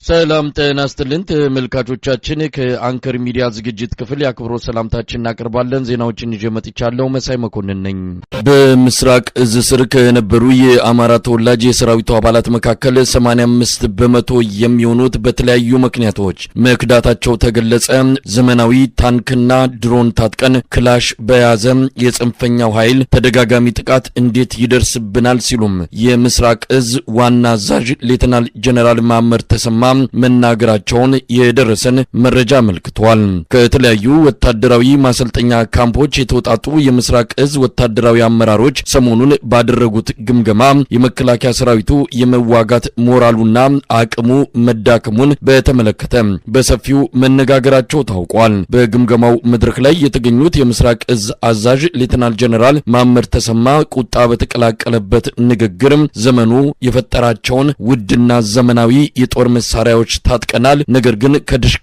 ሰላም ጤና ይስጥልን ተመልካቾቻችን ከአንከር ሚዲያ ዝግጅት ክፍል ያክብሮ ሰላምታችንን እናቀርባለን። ዜናዎችን ይዤ መጥቻለሁ። መሳይ መኮንን ነኝ። በምስራቅ እዝ ስር ከነበሩ የአማራ ተወላጅ የሰራዊቱ አባላት መካከል 85 በመቶ የሚሆኑት በተለያዩ ምክንያቶች መክዳታቸው ተገለጸ። ዘመናዊ ታንክና ድሮን ታጥቀን ክላሽ በያዘ የጽንፈኛው ኃይል ተደጋጋሚ ጥቃት እንዴት ይደርስብናል ሲሉም የምስራቅ እዝ ዋና አዛዥ ሌተናል ጀነራል ማመር ተሰማ መናገራቸውን የደረሰን መረጃ አመልክቷል። ከተለያዩ ወታደራዊ ማሰልጠኛ ካምፖች የተወጣጡ የምስራቅ እዝ ወታደራዊ አመራሮች ሰሞኑን ባደረጉት ግምገማ የመከላከያ ሰራዊቱ የመዋጋት ሞራሉና አቅሙ መዳከሙን በተመለከተ በሰፊው መነጋገራቸው ታውቋል። በግምገማው መድረክ ላይ የተገኙት የምስራቅ እዝ አዛዥ ሌተናል ጀነራል ማመር ተሰማ ቁጣ በተቀላቀለበት ንግግር ዘመኑ የፈጠራቸውን ውድና ዘመናዊ የጦር መሳሪያዎች ታጥቀናል፣ ነገር ግን ከድሽቃና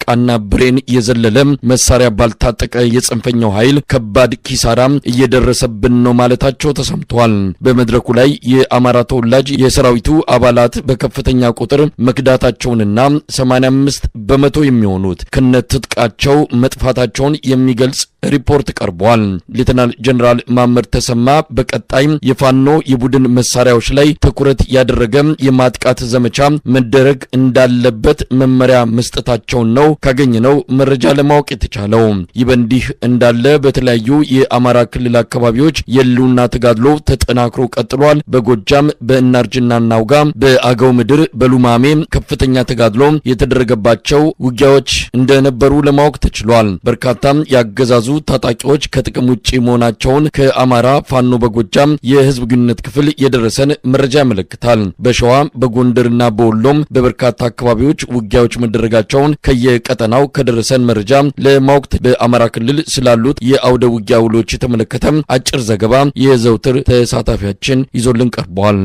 ብሬን የዘለለ መሳሪያ ባልታጠቀ የጽንፈኛው ኃይል ከባድ ኪሳራ እየደረሰብን ነው ማለታቸው ተሰምቷል። በመድረኩ ላይ የአማራ ተወላጅ የሰራዊቱ አባላት በከፍተኛ ቁጥር መክዳታቸውንና 85 በመቶ የሚሆኑት ከነትጥቃቸው መጥፋታቸውን የሚገልጽ ሪፖርት ቀርቧል። ሌተናል ጀነራል ማመር ተሰማ በቀጣይ የፋኖ የቡድን መሳሪያዎች ላይ ትኩረት ያደረገ የማጥቃት ዘመቻ መደረግ እንዳለበት መመሪያ መስጠታቸውን ነው ካገኘነው መረጃ ለማወቅ የተቻለው። ይህ በእንዲህ እንዳለ በተለያዩ የአማራ ክልል አካባቢዎች የሉና ተጋድሎ ተጠናክሮ ቀጥሏል። በጎጃም በእናርጅና ናውጋ፣ በአገው ምድር በሉማሜ ከፍተኛ ተጋድሎ የተደረገባቸው ውጊያዎች እንደነበሩ ለማወቅ ተችሏል። በርካታ ያገዛዙ ታጣቂዎች ከጥቅም ውጪ መሆናቸውን ከአማራ ፋኖ በጎጃም የህዝብ ግንኙነት ክፍል የደረሰን መረጃ ያመለክታል። በሸዋ በጎንደርና በወሎም በበርካታ አካባቢዎች ውጊያዎች መደረጋቸውን ከየቀጠናው ከደረሰን መረጃ ለማወቅ በአማራ ክልል ስላሉት የአውደ ውጊያ ውሎች የተመለከተ አጭር ዘገባ የዘውትር ተሳታፊያችን ይዞልን ቀርቧል።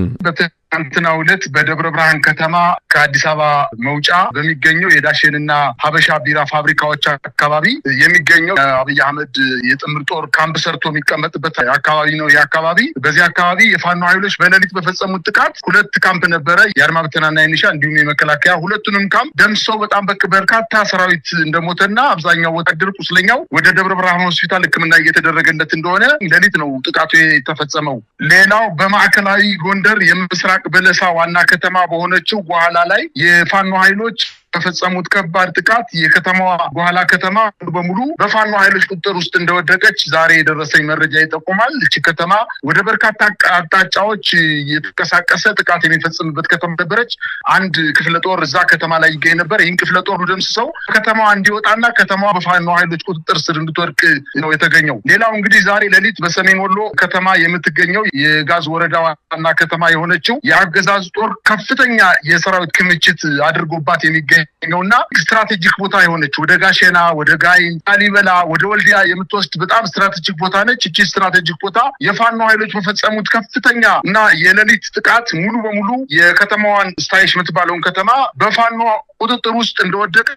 አንተናው ዕለት በደብረ ብርሃን ከተማ ከአዲስ አበባ መውጫ በሚገኘው የዳሽንና ሀበሻ ቢራ ፋብሪካዎች አካባቢ የሚገኘው አብይ አህመድ የጥምር ጦር ካምፕ ሰርቶ የሚቀመጥበት አካባቢ ነው። የአካባቢ በዚህ አካባቢ የፋኖ ኃይሎች በሌሊት በፈጸሙት ጥቃት ሁለት ካምፕ ነበረ፣ የአድማ ብተናና የኒሻ እንዲሁም የመከላከያ ሁለቱንም ካምፕ ደምሰው በጣም በርካታ ሰራዊት እንደሞተና አብዛኛው ወታደር ቁስለኛው ወደ ደብረ ብርሃን ሆስፒታል ሕክምና እየተደረገለት እንደሆነ ሌሊት ነው ጥቃቱ የተፈጸመው። ሌላው በማዕከላዊ ጎንደር የምስራቅ በለሳ ዋና ከተማ በሆነችው በኋላ ላይ የፋኖ ኃይሎች በፈጸሙት ከባድ ጥቃት የከተማዋ በኋላ ከተማ በሙሉ በፋኖ ኃይሎች ቁጥጥር ውስጥ እንደወደቀች ዛሬ የደረሰኝ መረጃ ይጠቁማል። እቺ ከተማ ወደ በርካታ አቅጣጫዎች የተንቀሳቀሰ ጥቃት የሚፈጽምበት ከተማ ነበረች። አንድ ክፍለ ጦር እዛ ከተማ ላይ ይገኝ ነበር። ይህን ክፍለ ጦር ደምስሰው ከተማዋ እንዲወጣና ከተማዋ በፋኖ ኃይሎች ቁጥጥር ስር እንድትወድቅ ነው የተገኘው። ሌላው እንግዲህ ዛሬ ሌሊት በሰሜን ወሎ ከተማ የምትገኘው የጋዝ ወረዳ ዋና ከተማ የሆነችው የአገዛዝ ጦር ከፍተኛ የሰራዊት ክምችት አድርጎባት የሚገኝ ነውና ስትራቴጂክ ቦታ የሆነች ወደ ጋሸና፣ ወደ ጋይን፣ ላሊበላ፣ ወደ ወልዲያ የምትወስድ በጣም ስትራቴጂክ ቦታ ነች። እቺ ስትራቴጂክ ቦታ የፋኖ ኃይሎች በፈጸሙት ከፍተኛ እና የሌሊት ጥቃት ሙሉ በሙሉ የከተማዋን ስታይሽ የምትባለውን ከተማ በፋኖ ቁጥጥር ውስጥ እንደወደቀ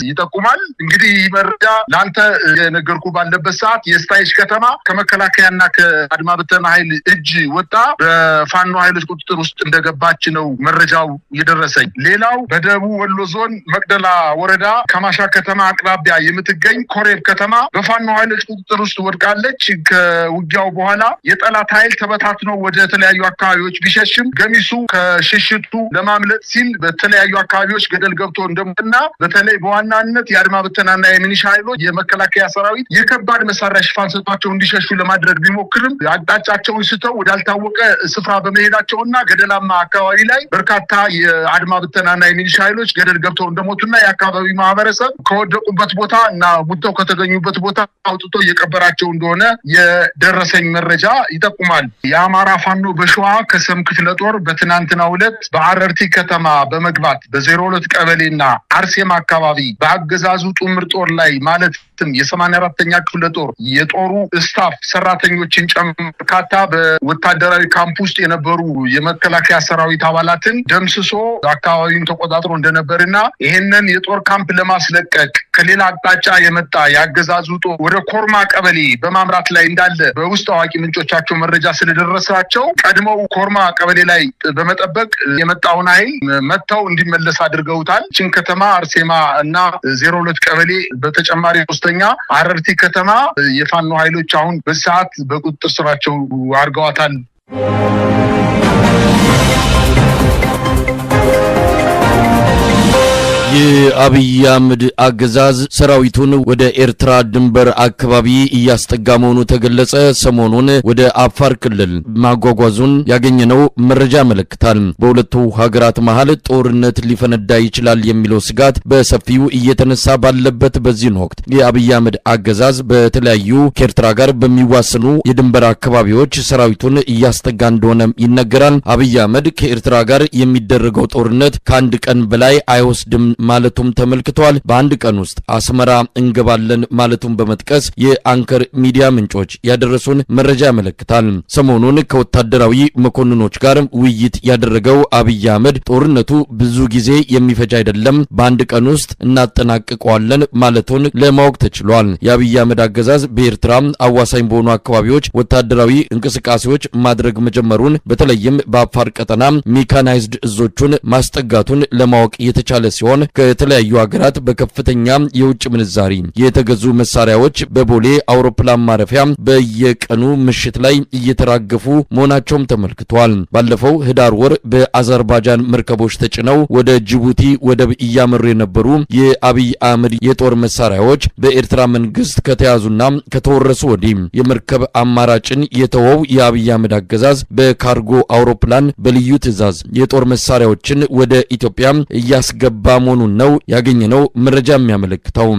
ይጠቁማል። እንግዲህ መረጃ ለአንተ የነገርኩ ባለበት ሰዓት የስታይሽ ከተማ ከመከላከያና ከአድማ ብተና ኃይል እጅ ወጣ በፋኖ ኃይሎች ቁጥጥር ውስጥ እንደገባች ነው መረጃው የደረሰኝ። ሌላው በደቡብ ወሎ ዞን መቅደላ ወረዳ ከማሻ ከተማ አቅራቢያ የምትገኝ ኮሬብ ከተማ በፋኖ ኃይሎች ቁጥጥር ውስጥ ወድቃለች። ከውጊያው በኋላ የጠላት ኃይል ተበታትኖ ወደ ተለያዩ አካባቢዎች ቢሸሽም ገሚሱ ከሽሽቱ ለማምለጥ ሲል በተለያዩ አካባቢዎች ገደል ገብቶ እንደሞተና በተለይ በዋናነት የአድማ ብተናና የሚኒሻ ኃይሎች የመከላከያ ሰራዊት የከባድ መሳሪያ ሽፋን ሰጥቷቸው እንዲሸሹ ለማድረግ ቢሞክርም አቅጣጫቸውን ስተው ወዳልታወቀ ስፍራ በመሄዳቸውና ገደላማ አካባቢ ላይ በርካታ የአድማ ብተናና የሚኒሻ ኃይሎች ገደል ገብተው እንደሞቱና የአካባቢ ማህበረሰብ ከወደቁበት ቦታ እና ሙተው ከተገኙበት ቦታ አውጥቶ እየቀበራቸው እንደሆነ የደረሰኝ መረጃ ይጠቁማል። የአማራ ፋኖ በሸዋ ከሰም ክፍለ ጦር በትናንትናው ዕለት በአረርቲ ከተማ በመግባት በ02 ቀበሌና አርሴማ አካባቢ በአገዛዙ ጥምር ጦር ላይ ማለት ማለትም የ84ኛ ክፍለ ጦር የጦሩ ስታፍ ሰራተኞችን ጨምሮ በርካታ በወታደራዊ ካምፕ ውስጥ የነበሩ የመከላከያ ሰራዊት አባላትን ደምስሶ አካባቢውን ተቆጣጥሮ እንደነበርና ይሄንን የጦር ካምፕ ለማስለቀቅ ከሌላ አቅጣጫ የመጣ ያገዛዙ ጦር ወደ ኮርማ ቀበሌ በማምራት ላይ እንዳለ በውስጥ አዋቂ ምንጮቻቸው መረጃ ስለደረሳቸው ቀድመው ኮርማ ቀበሌ ላይ በመጠበቅ የመጣውን ኃይል መተው እንዲመለስ አድርገውታል። ችን ከተማ አርሴማ እና 02 ቀበሌ በተጨማሪ ሶስተኛ አረርቲ ከተማ የፋኖ ኃይሎች አሁን በሰዓት በቁጥጥር ስራቸው አድርገዋታል። የአብይ አህመድ አገዛዝ ሰራዊቱን ወደ ኤርትራ ድንበር አካባቢ እያስጠጋ መሆኑ ተገለጸ። ሰሞኑን ወደ አፋር ክልል ማጓጓዙን ያገኘነው መረጃ ያመለክታል። በሁለቱ ሀገራት መሃል ጦርነት ሊፈነዳ ይችላል የሚለው ስጋት በሰፊው እየተነሳ ባለበት በዚህ ወቅት የአብይ አህመድ አገዛዝ በተለያዩ ከኤርትራ ጋር በሚዋሰኑ የድንበር አካባቢዎች ሰራዊቱን እያስጠጋ እንደሆነ ይነገራል። አብይ አህመድ ከኤርትራ ጋር የሚደረገው ጦርነት ከአንድ ቀን በላይ አይወስድም ማለቱም ተመልክቷል። በአንድ ቀን ውስጥ አስመራ እንገባለን ማለቱን በመጥቀስ የአንከር ሚዲያ ምንጮች ያደረሱን መረጃ ያመለክታል። ሰሞኑን ከወታደራዊ መኮንኖች ጋር ውይይት ያደረገው አብይ አህመድ ጦርነቱ ብዙ ጊዜ የሚፈጅ አይደለም፣ በአንድ ቀን ውስጥ እናጠናቅቀዋለን ማለቱን ለማወቅ ተችሏል። የአብይ አህመድ አገዛዝ በኤርትራ አዋሳኝ በሆኑ አካባቢዎች ወታደራዊ እንቅስቃሴዎች ማድረግ መጀመሩን በተለይም በአፋር ቀጠና ሜካናይዝድ እዞቹን ማስጠጋቱን ለማወቅ የተቻለ ሲሆን ከተለያዩ ሀገራት በከፍተኛ የውጭ ምንዛሪ የተገዙ መሳሪያዎች በቦሌ አውሮፕላን ማረፊያ በየቀኑ ምሽት ላይ እየተራገፉ መሆናቸውም ተመልክቷል። ባለፈው ህዳር ወር በአዘርባይጃን መርከቦች ተጭነው ወደ ጅቡቲ ወደብ እያመሩ የነበሩ የአብይ አህመድ የጦር መሳሪያዎች በኤርትራ መንግስት ከተያዙና ከተወረሱ ወዲህ የመርከብ አማራጭን የተወው የአብይ አህመድ አገዛዝ በካርጎ አውሮፕላን በልዩ ትዕዛዝ የጦር መሳሪያዎችን ወደ ኢትዮጵያ እያስገባ መሆኑን ነው ያገኘነው መረጃ የሚያመለክተው።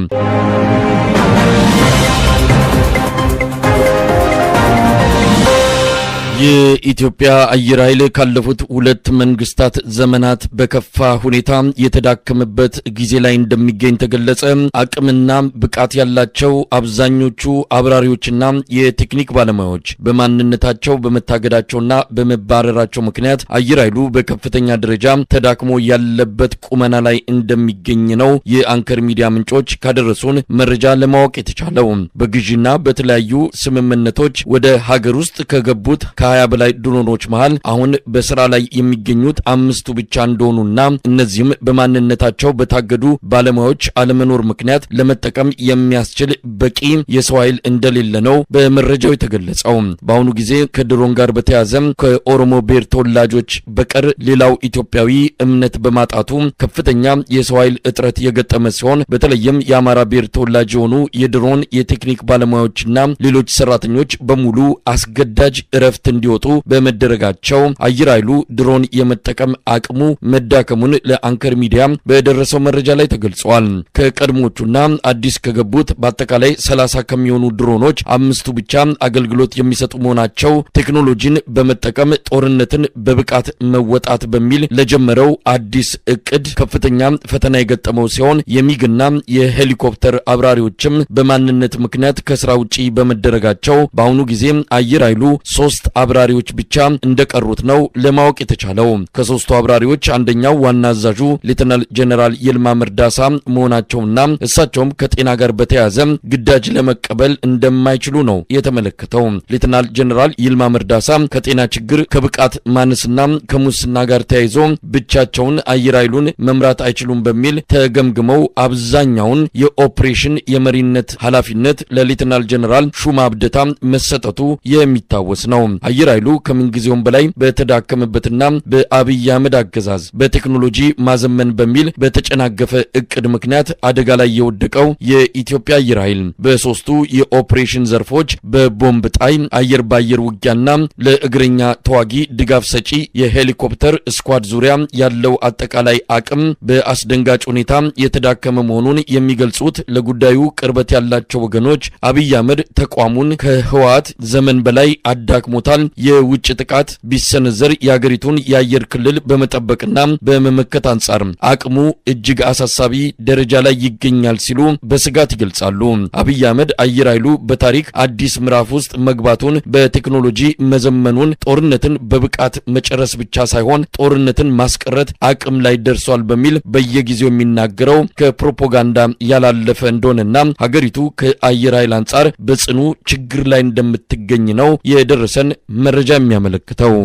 የኢትዮጵያ አየር ኃይል ካለፉት ሁለት መንግስታት ዘመናት በከፋ ሁኔታ የተዳከመበት ጊዜ ላይ እንደሚገኝ ተገለጸ። አቅምና ብቃት ያላቸው አብዛኞቹ አብራሪዎችና የቴክኒክ ባለሙያዎች በማንነታቸው በመታገዳቸውና በመባረራቸው ምክንያት አየር ኃይሉ በከፍተኛ ደረጃ ተዳክሞ ያለበት ቁመና ላይ እንደሚገኝ ነው የአንከር ሚዲያ ምንጮች ካደረሱን መረጃ ለማወቅ የተቻለው። በግዢና በተለያዩ ስምምነቶች ወደ ሀገር ውስጥ ከገቡት ከ20 በላይ ድሮኖች መሃል አሁን በስራ ላይ የሚገኙት 5ቱ ብቻ እንደሆኑና እነዚህም በማንነታቸው በታገዱ ባለሙያዎች አለመኖር ምክንያት ለመጠቀም የሚያስችል በቂ የሰው ኃይል እንደሌለ ነው በመረጃው የተገለጸው። በአሁኑ ጊዜ ከድሮን ጋር በተያያዘ ከኦሮሞ ብሔር ተወላጆች በቀር ሌላው ኢትዮጵያዊ እምነት በማጣቱ ከፍተኛ የሰው ኃይል እጥረት የገጠመ ሲሆን በተለይም የአማራ ብሔር ተወላጅ የሆኑ የድሮን የቴክኒክ ባለሙያዎችና ሌሎች ሰራተኞች በሙሉ አስገዳጅ እረፍት እንዲወጡ በመደረጋቸው አየር ኃይሉ ድሮን የመጠቀም አቅሙ መዳከሙን ለአንከር ሚዲያ በደረሰው መረጃ ላይ ተገልጿል። ከቀድሞቹና አዲስ ከገቡት በአጠቃላይ 30 ከሚሆኑ ድሮኖች 5ቱ ብቻ አገልግሎት የሚሰጡ መሆናቸው ቴክኖሎጂን በመጠቀም ጦርነትን በብቃት መወጣት በሚል ለጀመረው አዲስ እቅድ ከፍተኛ ፈተና የገጠመው ሲሆን የሚግና የሄሊኮፕተር አብራሪዎችም በማንነት ምክንያት ከስራ ውጪ በመደረጋቸው በአሁኑ ጊዜ አየር ኃይሉ 3 አብራሪዎች ብቻ እንደቀሩት ነው ለማወቅ የተቻለው። ከ3ቱ አብራሪዎች አንደኛው ዋና አዛዡ ሌተናል ጀነራል ይልማ መርዳሳ መሆናቸውና እሳቸውም ከጤና ጋር በተያያዘ ግዳጅ ለመቀበል እንደማይችሉ ነው የተመለከተው። ሌተናል ጀነራል ይልማ መርዳሳ ከጤና ችግር ከብቃት ማነስና ከሙስና ጋር ተያይዞ ብቻቸውን አየር ኃይሉን መምራት አይችሉም በሚል ተገምግመው አብዛኛውን የኦፕሬሽን የመሪነት ኃላፊነት ለሌተናል ጀነራል ሹማ አብደታ መሰጠቱ የሚታወስ ነው። አየር ኃይሉ ከምንጊዜውም በላይ በተዳከመበትና በአብይ አህመድ አገዛዝ በቴክኖሎጂ ማዘመን በሚል በተጨናገፈ እቅድ ምክንያት አደጋ ላይ የወደቀው የኢትዮጵያ አየር ኃይል በሶስቱ የኦፕሬሽን ዘርፎች በቦምብ ጣይ አየር ባየር ውጊያና ለእግረኛ ተዋጊ ድጋፍ ሰጪ የሄሊኮፕተር ስኳድ ዙሪያ ያለው አጠቃላይ አቅም በአስደንጋጭ ሁኔታ የተዳከመ መሆኑን የሚገልጹት ለጉዳዩ ቅርበት ያላቸው ወገኖች አብይ አህመድ ተቋሙን ከህወሓት ዘመን በላይ አዳክሞታል፣ የውጭ ጥቃት ቢሰነዘር የሀገሪቱን የአየር ክልል በመጠበቅና በመመከት አንጻር አቅሙ እጅግ አሳሳቢ ደረጃ ላይ ይገኛል ሲሉ በስጋት ይገልጻሉ። አብይ አህመድ አየር ኃይሉ በታሪክ አዲስ ምዕራፍ ውስጥ መግባቱን፣ በቴክኖሎጂ መዘመኑን፣ ጦርነትን በብቃት መጨረስ ብቻ ሳይሆን ጦርነትን ማስቀረት አቅም ላይ ደርሷል በሚል በየጊዜው የሚናገረው ከፕሮፓጋንዳ ያላለፈ እንደሆነና ሀገሪቱ ከአየር ኃይል አንጻር በጽኑ ችግር ላይ እንደምትገኝ ነው የደረሰን መረጃ የሚያመለክተው።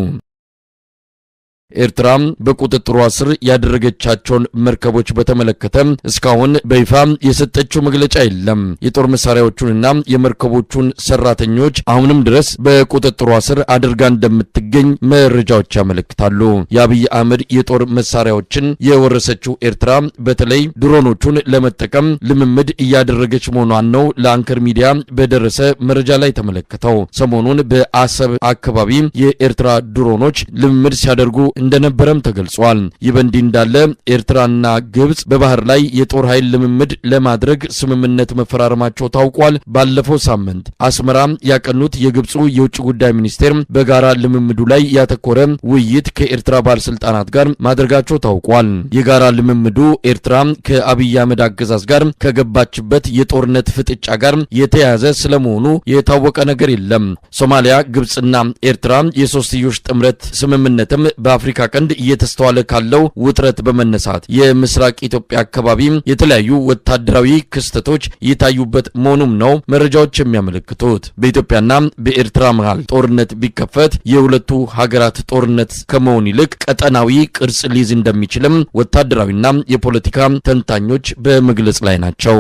ኤርትራ በቁጥጥሯ ስር ያደረገቻቸውን መርከቦች በተመለከተ እስካሁን በይፋ የሰጠችው መግለጫ የለም። የጦር መሳሪያዎቹንና የመርከቦቹን ሰራተኞች አሁንም ድረስ በቁጥጥሯ ስር አድርጋ እንደምትገኝ መረጃዎች ያመለክታሉ። የአብይ አህመድ የጦር መሳሪያዎችን የወረሰችው ኤርትራ በተለይ ድሮኖቹን ለመጠቀም ልምምድ እያደረገች መሆኗን ነው ለአንከር ሚዲያ በደረሰ መረጃ ላይ ተመለከተው። ሰሞኑን በአሰብ አካባቢ የኤርትራ ድሮኖች ልምምድ ሲያደርጉ እንደነበረም ተገልጿል። ይህ በእንዲህ እንዳለ ኤርትራና ግብጽ በባህር ላይ የጦር ኃይል ልምምድ ለማድረግ ስምምነት መፈራረማቸው ታውቋል። ባለፈው ሳምንት አስመራ ያቀኑት የግብጹ የውጭ ጉዳይ ሚኒስቴር በጋራ ልምምዱ ላይ ያተኮረ ውይይት ከኤርትራ ባለስልጣናት ጋር ማድረጋቸው ታውቋል። የጋራ ልምምዱ ኤርትራ ከአብይ አህመድ አገዛዝ ጋር ከገባችበት የጦርነት ፍጥጫ ጋር የተያያዘ ስለመሆኑ የታወቀ ነገር የለም። ሶማሊያ፣ ግብጽና ኤርትራ የሶስትዮሽ ጥምረት ስምምነትም በአፍሪካ ቀንድ እየተስተዋለ ካለው ውጥረት በመነሳት የምስራቅ ኢትዮጵያ አካባቢ የተለያዩ ወታደራዊ ክስተቶች የታዩበት መሆኑም ነው መረጃዎች የሚያመለክቱት። በኢትዮጵያና በኤርትራ መሃል ጦርነት ቢከፈት የሁለቱ ሀገራት ጦርነት ከመሆን ይልቅ ቀጠናዊ ቅርጽ ሊይዝ እንደሚችልም ወታደራዊና የፖለቲካ ተንታኞች በመግለጽ ላይ ናቸው።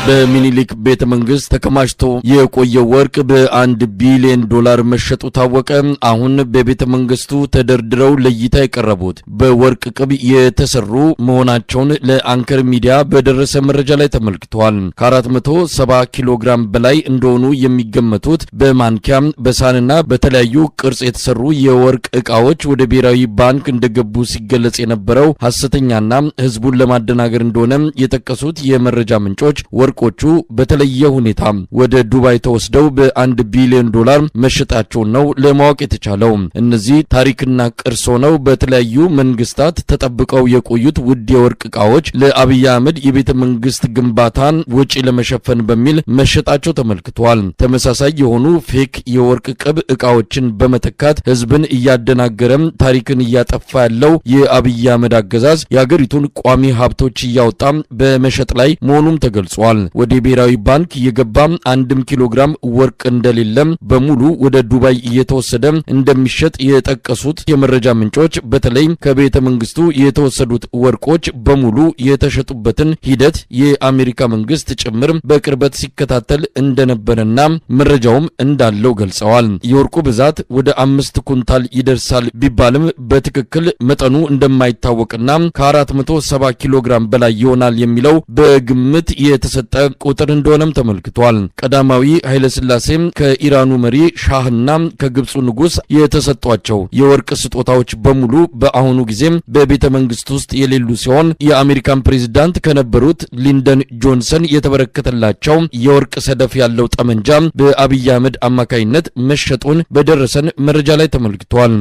በሚኒሊክ ቤተ መንግስት ተከማችቶ የቆየው ወርቅ $1 ቢሊዮን መሸጡ ታወቀ። አሁን በቤተ መንግስቱ ተደርድረው ለእይታ የቀረቡት በወርቅ ቅብ የተሰሩ መሆናቸውን ለአንከር ሚዲያ በደረሰ መረጃ ላይ ተመልክቷል። ከ470 ኪሎ ግራም በላይ እንደሆኑ የሚገመቱት በማንኪያ በሳህንና በተለያዩ ቅርጽ የተሰሩ የወርቅ ዕቃዎች ወደ ብሔራዊ ባንክ እንደገቡ ሲገለጽ የነበረው ሐሰተኛና ህዝቡን ለማደናገር እንደሆነ የጠቀሱት የመረጃ ምንጮች ወርቆቹ በተለየ ሁኔታ ወደ ዱባይ ተወስደው $1 ቢሊዮን መሸጣቸውን ነው ለማወቅ የተቻለው። እነዚህ ታሪክና ቅርስ ሆነው በተለያዩ መንግስታት ተጠብቀው የቆዩት ውድ የወርቅ ዕቃዎች ለአብይ አህመድ የቤተ መንግስት ግንባታን ወጪ ለመሸፈን በሚል መሸጣቸው ተመልክቷል። ተመሳሳይ የሆኑ ፌክ የወርቅ ቅብ ዕቃዎችን በመተካት ህዝብን እያደናገረም ታሪክን እያጠፋ ያለው የአብይ አህመድ አገዛዝ የሀገሪቱን ቋሚ ሀብቶች እያወጣ በመሸጥ ላይ መሆኑም ተገልጿል። ወደ ብሔራዊ ባንክ የገባ 1 ኪሎ ግራም ወርቅ እንደሌለም በሙሉ ወደ ዱባይ እየተወሰደ እንደሚሸጥ የጠቀሱት የመረጃ ምንጮች በተለይ ከቤተ መንግስቱ የተወሰዱት ወርቆች በሙሉ የተሸጡበትን ሂደት የአሜሪካ መንግስት ጭምር በቅርበት ሲከታተል እንደነበረና መረጃውም እንዳለው ገልጸዋል። የወርቁ ብዛት ወደ 5 ኩንታል ይደርሳል ቢባልም በትክክል መጠኑ እንደማይታወቅና ከ470 ኪሎ ግራም በላይ ይሆናል የሚለው በግምት የተሰጠ ቁጥር እንደሆነም ተመልክቷል። ቀዳማዊ ኃይለ ሥላሴ ከኢራኑ መሪ ሻህና ከግብፁ ንጉስ የተሰጧቸው የወርቅ ስጦታዎች በሙሉ በአሁኑ ጊዜ በቤተ መንግስት ውስጥ የሌሉ ሲሆን የአሜሪካን ፕሬዝዳንት ከነበሩት ሊንደን ጆንሰን የተበረከተላቸው የወርቅ ሰደፍ ያለው ጠመንጃ በአብይ አህመድ አማካይነት መሸጡን በደረሰን መረጃ ላይ ተመልክቷል።